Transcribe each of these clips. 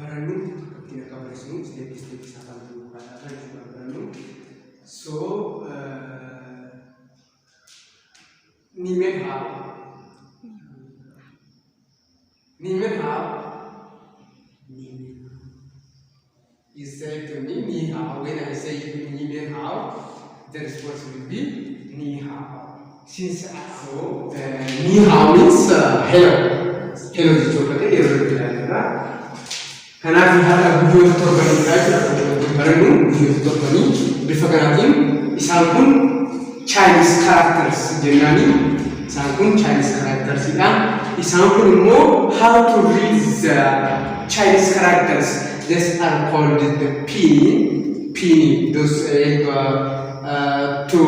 barannu fakkiin akka barreessinu isteetii saafaan bu'uuraadhaan jechuudha barannu. So Nimen how you say to me ni hao. When I say Nimen how, the response will be ni hao. Since so ni hao means hello. Hello is okay. Hello. Karena kita bujuk torbani aja, baru bujuk torbani. Bifakaratin, isang pun Chinese characters jenani, isang pun Chinese characters ida, isang pun mo how to read the Chinese characters. These are called the pinyin. Those to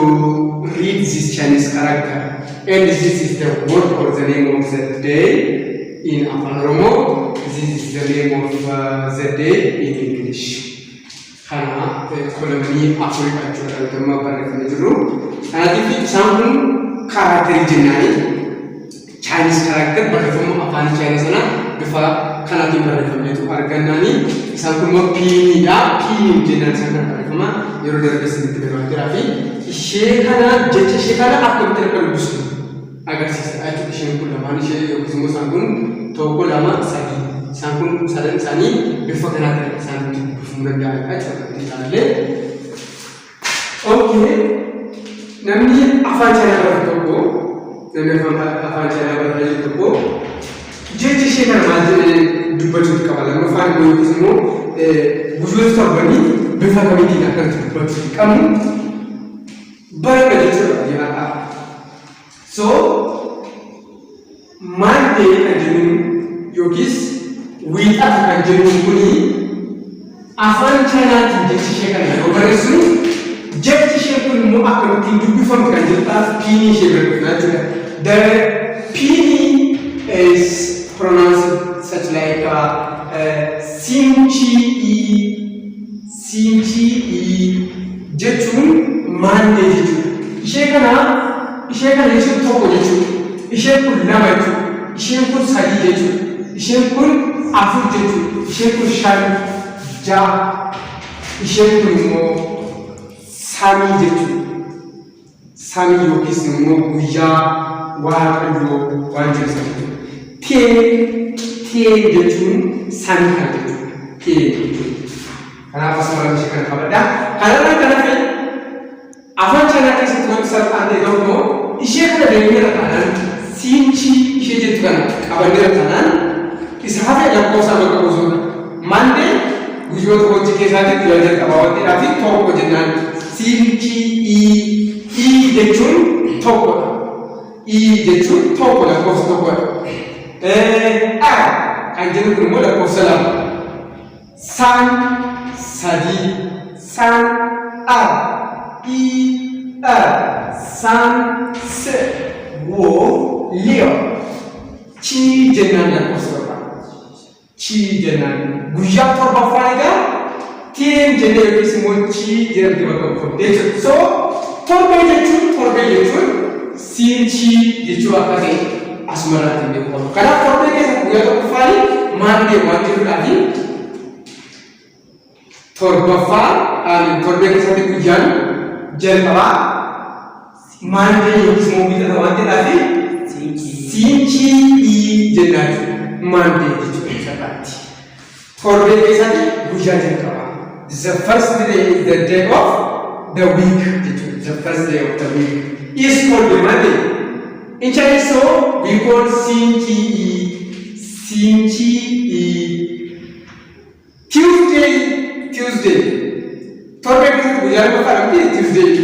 read this Chinese character. And this is the word or the name of the day in Afan Oromo. This is the name of the day in English. Karena koloni Afrika juga terma barang itu. Nanti sambung karakter jenai Chinese karakter barang Afan Chinese sana. Befa karena di barang itu arganani sambung pini jenai sana barang Euro dari sini terima kasih. Shekana jeche shekana aku terperlusu. Agar sisa itu kisah pun lama ni saya semua sambung toko lama sagi. Sangkun sadan sani befakana sangkun bufunganda aja ditale. Okay, namanya apa cara bertoko? Namanya apa cara bertoko? Jadi saya macam dubbatu kawalan, mufan dulu semua bujuk terbani befakami tidak akan dubbatu kamu barang itu ya. So Monday adalah yogis. We African Germany, Afan China to Jexishaka, Operation Jexishaka no accounting to be from Kajita, Pini Shaker. The Pini is pronounced such like Simchi Jetun, Mande Jetu. Ishakana Jetu Toko Jetu, Ishakul Namatu, Ishakul Sadi Jetu, Ishakul Afu jetu, ishekul shani ja, ishekul mo sami jetu, sami yokis mo guja wahakanjo wanjir sami. Tie jetu sami kan jetu, tie jetu. Karena apa semua masyarakat kabarda? Karena Afan China kisah tuan besar ante domo, ishekul dengar kanan, sinci ishek jetu kan, kabarda kanan. Isahaja yang kau sama kau zona. Monday, ujung tu kau cekik saja dia ada kawan dia. Tapi kau jenan sinci dechun toko. Dechun toko lah kau toko. Kan jenuh tu mula kau salam. San sadi san san se wo leo. Ci jenan yang kau salam. Ci jenan gujak torba faiga tien jener semua ci jener di bawah kau. So torba jechun sin ci jechu apa ni asmara ti kau. Karena torba ke gujak torba fai mande wajib lagi torba fai torba ke satu gujan jelpa mande semua kita wajib lagi sin ci jener mande Torbe kesati gujatin kawa. The first day is the day of the week. The first day of the week is called the Monday. In Chinese, so we call Sinchi. Tuesday. Torbe kesati gujatin kawa. Tuesday.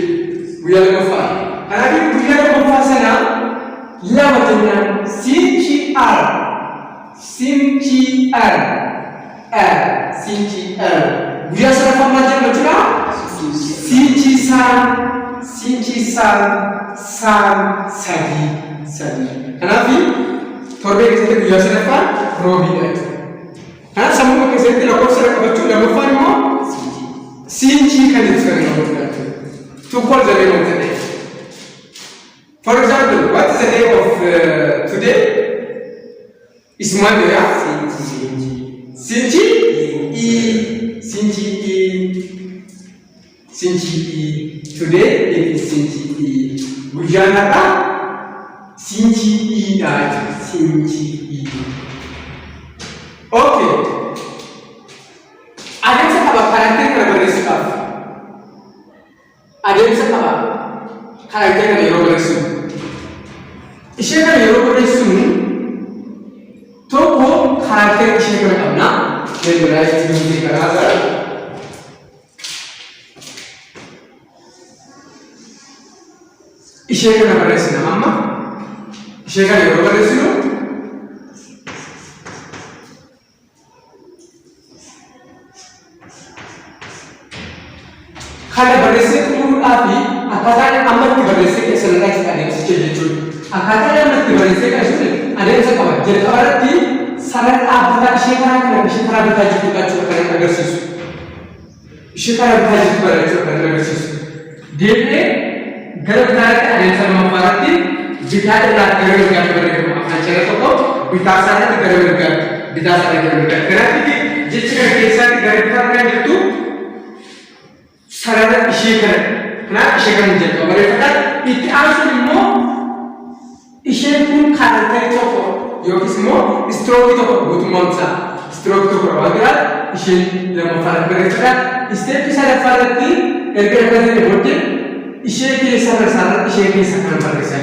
Gujatin kawa. Karena gujatin kawa sana lama dengan Sinchi Biasa dapat macam macam Sinci san sadi. Kenapa? Torbe kita biasa dapat Robi itu. Karena semua kita tidak kau serap betul dalam faham mo Sinci kan itu sekarang betul. To call the name of the day. For example, what is the day of today? Is Monday, ya? Sinci. Sinchi. Today it is Sinchi. Gujanata Sinchi that Sinchi. Okay. Ademsa kaba karakter kana berisi kaf. Ademsa kaba karakter kana yero berisi. Ishe kana yero berisi to wo karakter ishe kana abna. Then berisi mesti karaza. Ishe kana berisi na amma. Ishe kana yero berisi no. Kada berisi tu api, akatan amat berisi ke selera kita ada sejauh itu. Akatan amat berisi ke sini ada yang sekarang. Jadi orang di saran abad sekarang kita berkaji juga juga agar sesuatu. Sekarang berkaji juga agar sesuatu. Dia gara-gara ada yang sama berarti bicara tentang gara-gara mereka akan cara itu bitasanya gara-gara bitasanya gara-gara. Kenapa? Jadi kisah gara-gara itu sarana ishekan na ishekan jeka mereka itu aslinya ishekun karakter itu yogi semua stroke itu butuh mangsa stroke itu agar ishen lama farak mereka step sana farak di erga itu bote isheki sana isheki sana mereka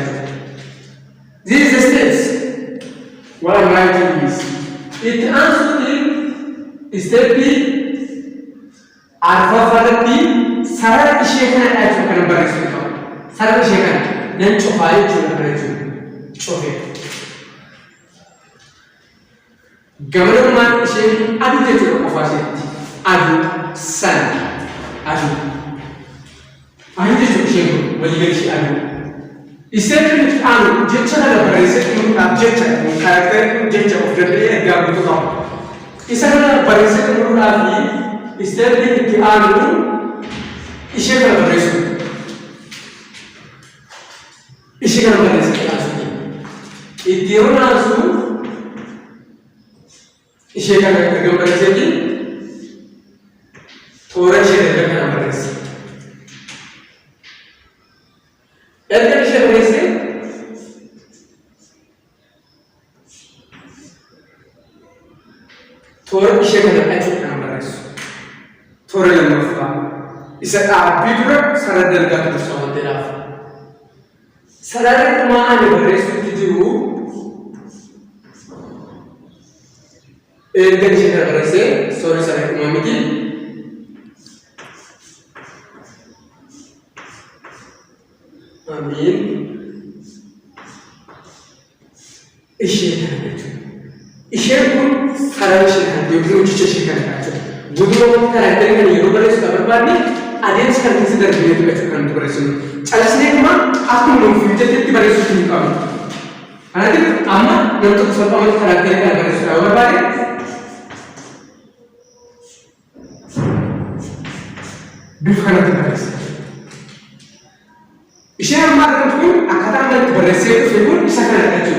these steps what I'm writing is it asli step alpha farak di sarana ishekan aja kan berisi itu sarana ishekan dan coba juga berisi coba gambar mana ishen adu je juga kafasi adu san adu je juga ishen wali berisi adu istilahnya itu adu jecha ada berisi itu jecha karakter jecha of the day gambar itu kau istilahnya berisi itu lagi istilahnya itu adu ishe kana berisi asli itu nasu ishe kana kerja berisi di orang ishe kana berisi erga ishe berisi orang ishe kana berisi orang yang berfaham isa abidura sarada daga bersama teraf sarada kuma ada beresu tidu dan kita berese sorry sarada kuma miki amin ishe pun sarada shekhan yogi ujicha shekhan kaca budu karakter kan yero beresu kabar ni ada sekarang kita sedang beli itu kan berisi. Alasnya cuma aku mau future itu berisi ini kami. Nanti amat untuk sesuatu yang karakter kan berisi. Apa balik? Bukan itu berisi. Istilah amat itu akatan yang berisi itu pun bisa kan itu.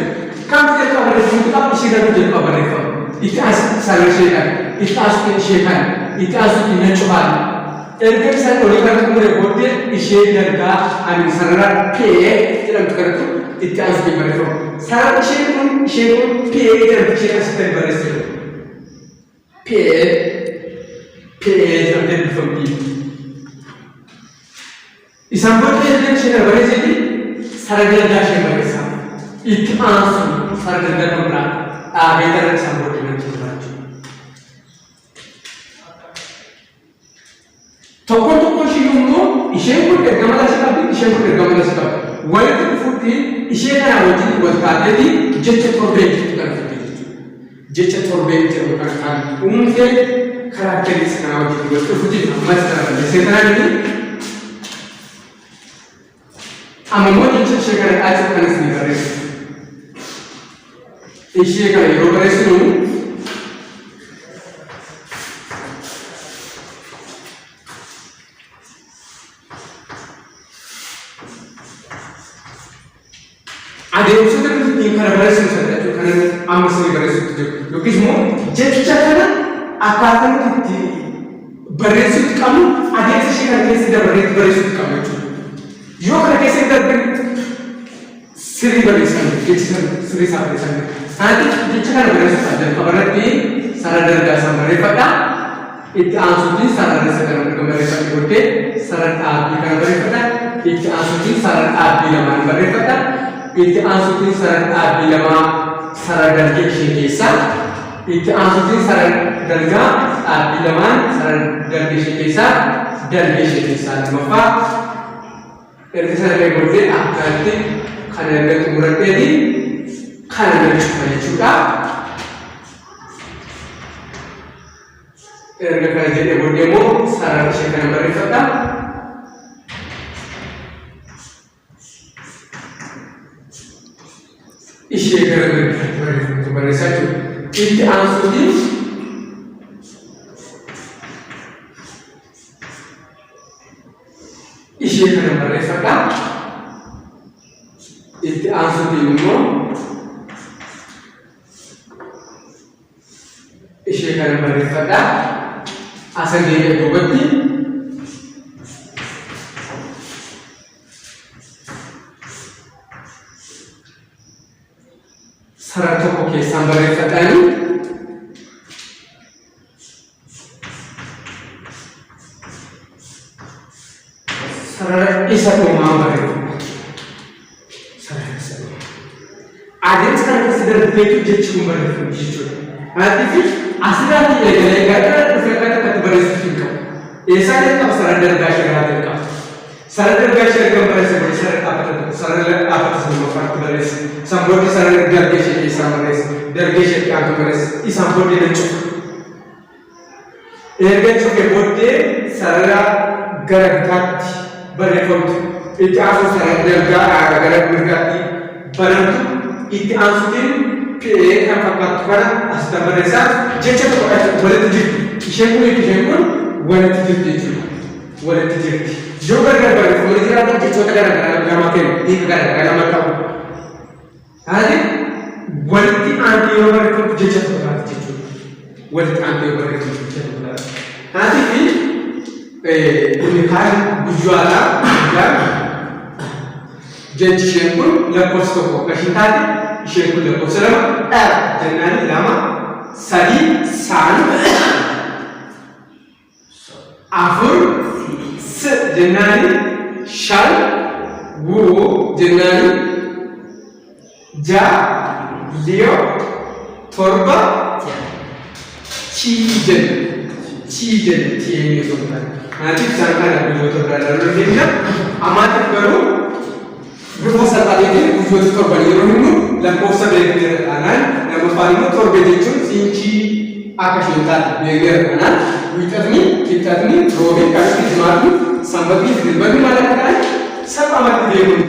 Kamu tidak berisi itu apa istilah itu jadi apa berisi? Itu asal syarat, itu asal syarat, itu asal natural. Erga saya orang orang bodoh ishe darga amin sarana pay dalam kerja itu harus diberitahu. Sarana ishe pun pay dalam kerja harus diberitahu. Pay dalam diberitahu. Isambut dalam kerja berisi sarana darga ishe beritahu. Itu harus sarana darga berang. Betul sambut dalam kerja beritahu. Toko shiyungo ishe pun gamala sikap ishe pun gamala sikap wajib futi ishe kana wajib buat kade di jecha torbe kan jecha torbe itu kan umke karakteristik kana wajib buat futi mas kana sekarang ini amamo jecha shekara aja kan sini kare ishe kana yero kare sunu ada yang sudah ini karena berisi saja, karena amat sekali berisi itu. Lukis mau jecha kana akkaataan itti barreessuutti qabnu adeemsa ishee kana keessa barreessuutti qabnu jechuudha. Yoo kana keessa darbin sirrii barreessan jecha sirrii isaa barreessan. Kanaaf jecha kana barreessuudhaaf jalqaba irratti sarara dalgaa isaan barreeffadha. Itti aansuutiin sarara isa kana barreeffadha booddee sarara dhaabbii kana barreeffadha. Itti aansuutiin sarara dhaabbii lamaan barreeffadha. Itti aansuutiin sarara dhaabbii lamaa sarara dalgee ishee keessaa. Itti aansuutiin sarara dalgaa dhaabbii lamaan sarara dalgee ishee keessaa dalgee ishee keessaa lamaffaa. Erga sarara booddee akkaatti kan erga xumuradheeti kana jechuudha jechuudha. Erga kana jedhee booddee immoo sarara ishee kana barreeffadha. Ishee gara mirgaatti barreessaa jechuudha. Itti aansuutiin ishee kana barreeffadha. Itti aansuutiin immoo ishee kana barreeffadha. Asa deebi'ee duubatti sarara tokko keessaan barreeffadhaani sarara isa dhumaa barreeffadha. Sarara isa dhumaa adeemsa kana keessa darbeetu jechuun barreeffamti jechuudha. Kanaatiif asirratti eegalee gara dhufee akka barreessuuf hin qabu. Eessaa jalqaba sarara dalgaa ishee irraa jalqaba. Sarara dalgaa ishee erga barreesse sarara dhaabbata sana maqaatti barreesse. Isaan booddee sarara dalgee ishee keessaa barreesse. Dalgee ishee dhiyaatu barreesse. Isaan booddee na cufa. Erga cufee booddee sarara gara bitaatti barreeffamtu. Itti aansu sarara dalgaa gara mirgaatti banamtu. Itti aansuutiin kan fakkaatu kana asitti barreessaa jecha tokko walitti jirti. Isheen kun walitti jirti jechuudha. Walitti jirti. Yoo gargar barreeffamanii jiraatan jechoota garaagaraa lama kennu hiika garaagaraa lama qabu. Kanaaf walitti aantii yoo barreeffamtu jecha tokko taati jechuudha. Walitti aantii yoo barreeffamtu jecha tokko taati. Kanaaf inni kaan guyyaadhaa jechi isheen kun lakkoofsa tokko akka isheen taate isheen kun lakkoofsa lama dhala jennaan lama sadii saan afur jennaan shan wuu jennaan ja liyo torba chii jenna tiyeenya tokko kanaatiif isaan kana guyyoota biraa daruu dandeenya ammaatiif garuu bifa salphaatiin guyyoota torban yeroo hinnu lakkoofsa beekneera taanaan lammaffaan immoo torbe jechuun siinchii akka isheen taate beekneera taanaan wiixatni qixxatni roobni kan jimaatni sanbatni dilbanni maal akka ta'an salphaamatti beekuun